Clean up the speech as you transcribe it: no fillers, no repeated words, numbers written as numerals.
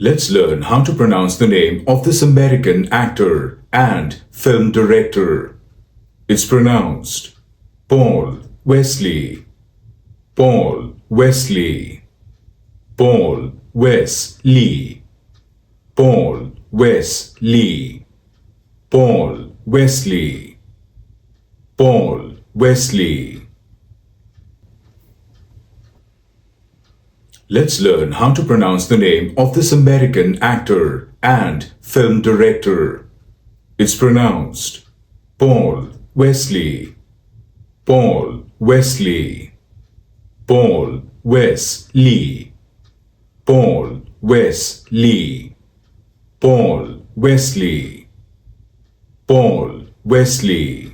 Let's learn how to pronounce the name of this American actor and film director. It's pronounced Paul Wesley. Paul Wesley. Paul Wesley. Paul Wesley. Paul Wesley. Paul Wesley. Let's learn how to pronounce the name of this American actor and film director. It's pronounced Paul Wesley. Paul Wesley. Paul Wesley. Paul Wesley. Paul Wesley. Paul Wesley.